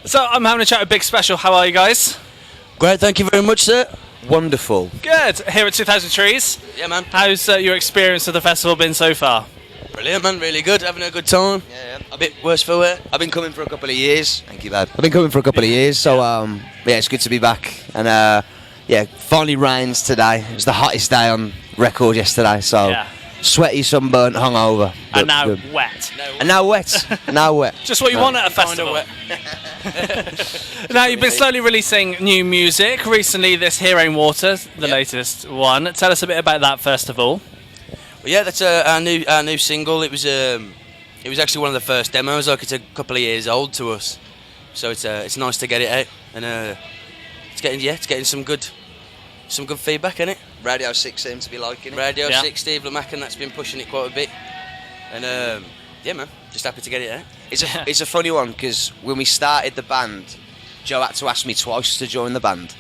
So I'm having a chat with Big Special. How are you guys? Great, thank you very much, sir. Wonderful. Good. Here at 2000 Trees. Yeah, man. How's your experience of the festival been so far? Brilliant, man. Really good. Having a good time. Yeah, a bit worse for wear. I've been coming for a couple of years. Thank you, Dad. I've been coming for a couple of years, so yeah, it's good to be back. And yeah, finally rains today. It was the hottest day on record yesterday, so sweaty, sunburnt, hungover. And now good. wet. And now wet. Now wet. Just what you want at a festival. Now, you've been slowly releasing new music. Recently, this Here Ain't Water, the latest one. Tell us a bit about that, first of all. Well, yeah, that's our new single. It was actually one of the first demos. Like, it's a couple of years old to us, so it's nice to get it out, and it's getting some good feedback in it. Radio 6 seems to be liking it. Radio 6, Steve Lamacan, that's been pushing it quite a bit, and yeah, man, just happy to get it out. It's a funny one because when we started the band, Joe had to ask me twice to join the band.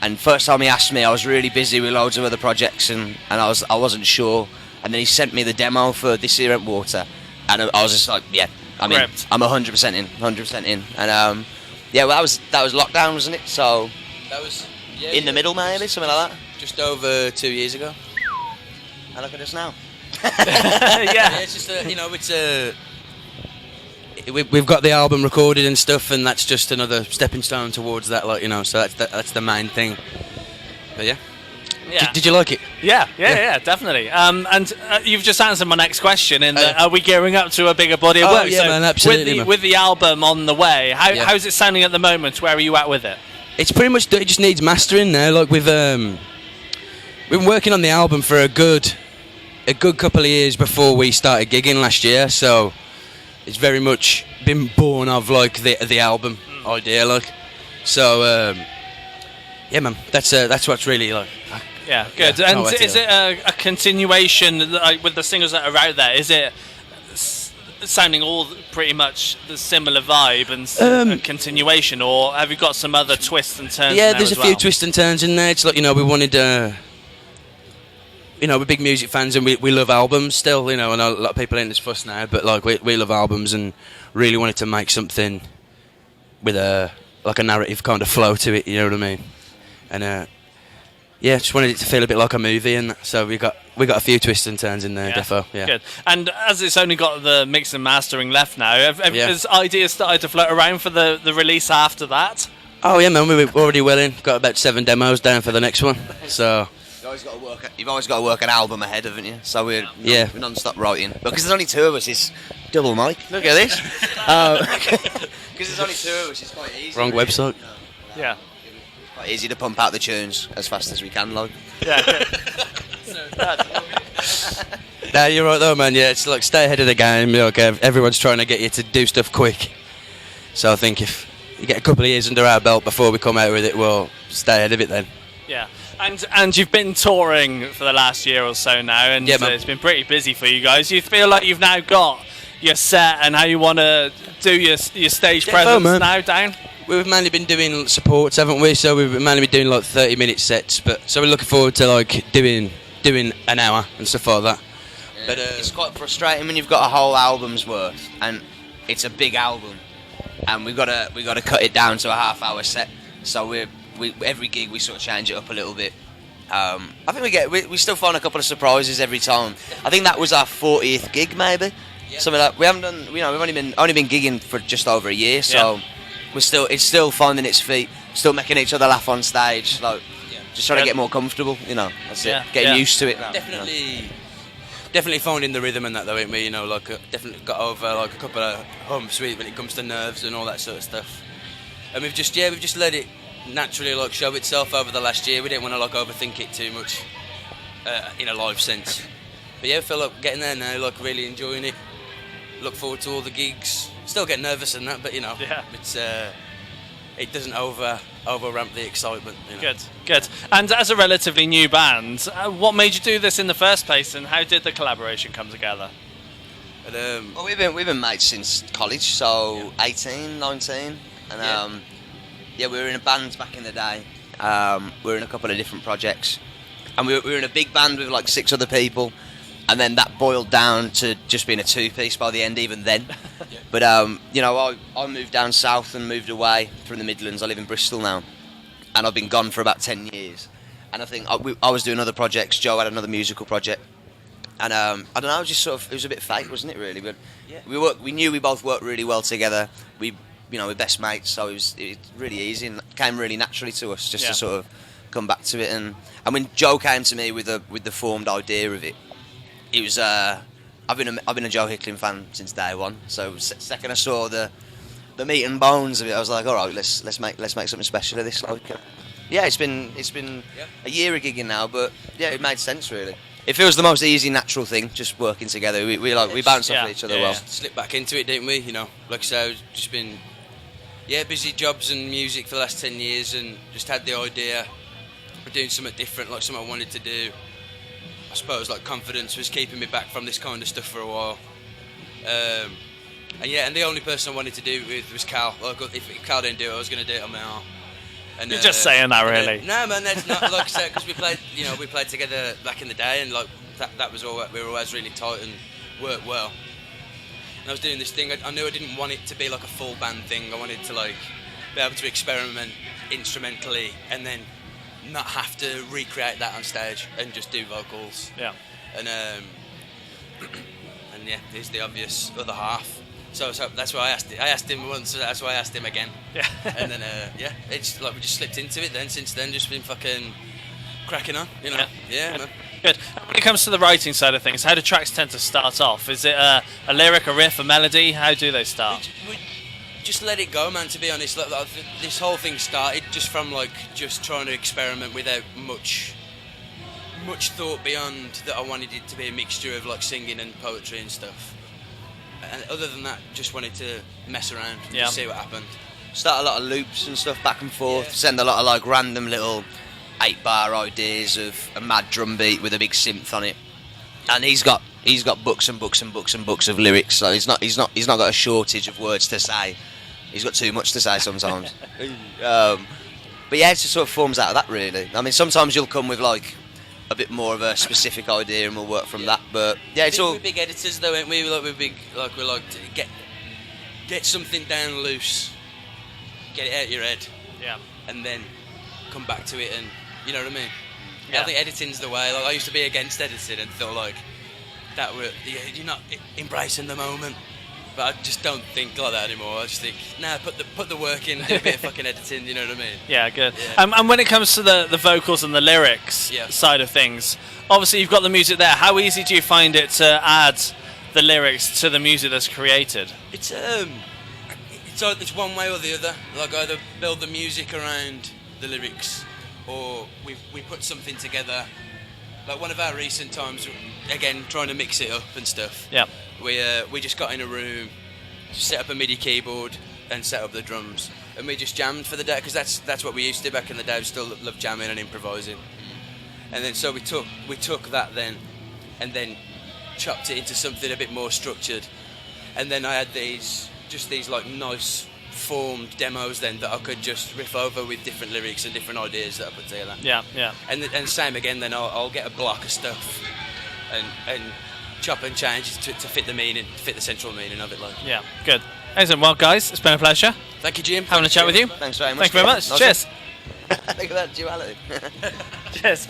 And first time he asked me, I was really busy with loads of other projects, and I wasn't sure. And then he sent me the demo for This Here Ain't Water, and I was just like, yeah, I'm 100% in, 100% in. And yeah, well, that was lockdown, wasn't it? So that was in the middle, maybe something like that. Just over 2 years ago. And look at us now. Yeah, it's just we've got the album recorded and stuff, and that's just another stepping stone towards that, like, you know. So that's the main thing. But yeah. Did you like it? Yeah, definitely. And you've just answered my next question. In that, are we gearing up to a bigger body of work? Yeah, so man, absolutely. With the album on the way, how's it sounding at the moment? Where are you at with it? It's pretty much, it just needs mastering now. Like, we've been working on the album for a good couple of years before we started gigging last year. So it's very much been born of, like, the album idea, like. So yeah, man, that's what's really, like. Yeah, good. And is it a continuation, like, with the singles that are out there? Is it sounding all pretty much the similar vibe and a continuation, or have you got some other twists and turns? Yeah, there's a few twists and turns in there. It's like, you know, we wanted, you know, we're big music fans and we love albums still. You know, I know a lot of people ain't as fussed now, but like we love albums and really wanted to make something with a narrative kind of flow to it. You know what I mean? And yeah, just wanted it to feel a bit like a movie, and so we got a few twists and turns in there, defo. Yeah, good. And as it's only got the mix and mastering left now, has ideas started to float around for the release after that? Oh yeah, man, we're already well in. Got about 7 demos down for the next one. So you've always got to work an album ahead, haven't you? So we're non-stop writing. But because there's only 2 of us, it's double mic. Look at this. Because there's only 2 of us, it's quite easy. Wrong website. Yeah. Quite easy to pump out the tunes as fast as we can, like. Yeah. No, you're right though, man. Yeah, it's like stay ahead of the game. Like, everyone's trying to get you to do stuff quick. So I think if you get a couple of years under our belt before we come out with it, we'll stay ahead of it then. Yeah. And you've been touring for the last year or so now, and it's been pretty busy for you guys. You feel like you've now got your set and how you want to do your stage presence now down? We've mainly been doing supports, haven't we? So we've mainly been doing like 30-minute sets, so we're looking forward to like doing an hour and stuff like that. Yeah. But it's quite frustrating when you've got a whole album's worth and it's a big album, and we got to cut it down to a half-hour set. So we every gig we sort of change it up a little bit. I think we still find a couple of surprises every time. I think that was our 40th gig, maybe. Yeah. Something like we haven't done. You know, we've only been gigging for just over a year, so. It's still finding its feet, still making each other laugh on stage, like just trying to get more comfortable, you know. That's it. Getting used to it. Definitely finding the rhythm and that though, ain't we? You know, like definitely got over like a couple of humps when it comes to nerves and all that sort of stuff. And we've just let it naturally like show itself over the last year. We didn't want to like overthink it too much in a live sense. But yeah, I feel like getting there now, like really enjoying it. Look forward to all the gigs. Still get nervous and that, but you know, it's it doesn't over ramp the excitement. You know? Good. And as a relatively new band, what made you do this in the first place, and how did the collaboration come together? Well, we've been mates since college, so 18, 19, and we were in a band back in the day. We were in a couple of different projects, and we were in a big band with like 6 other people. And then that boiled down to just being a 2-piece by the end, even then. But you know, I moved down south and moved away from the Midlands. I live in Bristol now, and I've been gone for about 10 years. And I think I was doing other projects. Joe had another musical project, and I don't know, just sort of, it was a bit fake, wasn't it? Really, but we knew we both worked really well together. We're best mates, so it was really easy and came really naturally to us just to sort of come back to it. And when Joe came to me with the formed idea of it, it was I've been a Joe Hickling fan since day one. So second I saw the meat and bones of it, I was like, all right, let's make something special of this. Like, it's been a year of gigging now, but it made sense really. It feels the most easy, natural thing, just working together. We bounce off each other well. Slip back into it, didn't we? You know, like I said, I've just been busy jobs and music for the last 10 years, and just had the idea of doing something different, like something I wanted to do. I suppose like confidence was keeping me back from this kind of stuff for a while. And the only person I wanted to do it with was Cal. Like, if Cal didn't do it, I was going to do it on my own. And, you're just saying that, really? No, man, that's not like I said, because we played together back in the day, and like that was all. We were always really tight and worked well. And I was doing this thing. I knew I didn't want it to be like a full band thing. I wanted to like be able to experiment instrumentally, and then not have to recreate that on stage and just do vocals. Yeah. And here's the obvious other half. So that's why I asked him once. So that's why I asked him again. Yeah. And then it's like we just slipped into it. Then since then, just been fucking cracking on. You know. Yeah man. Good. When it comes to the writing side of things, how do tracks tend to start off? Is it a lyric, a riff, a melody? How do they start? We just let it go, man. To be honest, like, this whole thing started just from like just trying to experiment without much thought beyond that. I wanted it to be a mixture of like singing and poetry and stuff. And other than that, just wanted to mess around and just see what happened. Start a lot of loops and stuff back and forth. Send a lot of like random little 8-bar ideas of a mad drum beat with a big synth on it. And he's got books and books and books and books of lyrics. So he's not got a shortage of words to say. He's got too much to say sometimes. But yeah, it just sort of forms out of that really. I mean, sometimes you'll come with like a bit more of a specific idea and we'll work from that. But yeah, it's all. We're big editors though, ain't we? We like to get something down loose, get it out your head, and then come back to it, and you know what I mean. Yeah. I think editing's the way. Like I used to be against editing and thought like that you're not embracing the moment. But I just don't think like that anymore. I just think, put the work in, do a bit of fucking editing, you know what I mean? Yeah, good. Yeah. And when it comes to the vocals and the lyrics side of things, obviously you've got the music there. How easy do you find it to add the lyrics to the music that's created? It's one way or the other. Like either build the music around the lyrics, or we put something together. Like one of our recent times, again trying to mix it up and stuff. Yeah. We just got in a room, set up a MIDI keyboard, and set up the drums, and we just jammed for the day because that's what we used to do back in the day. We still love jamming and improvising, and then so we took that then, and then chopped it into something a bit more structured, and then I had these like nice formed demos then that I could just riff over with different lyrics and different ideas that I put together. Yeah. And same again. Then I'll get a block of stuff, and chop and change to fit the meaning, fit the central meaning of it. Like. Yeah, good. Excellent. Well, guys, it's been a pleasure. Thank you, Jim. Having a chat with you. Thanks very much. Thank you very much. Cheers. Think of that duality. Cheers.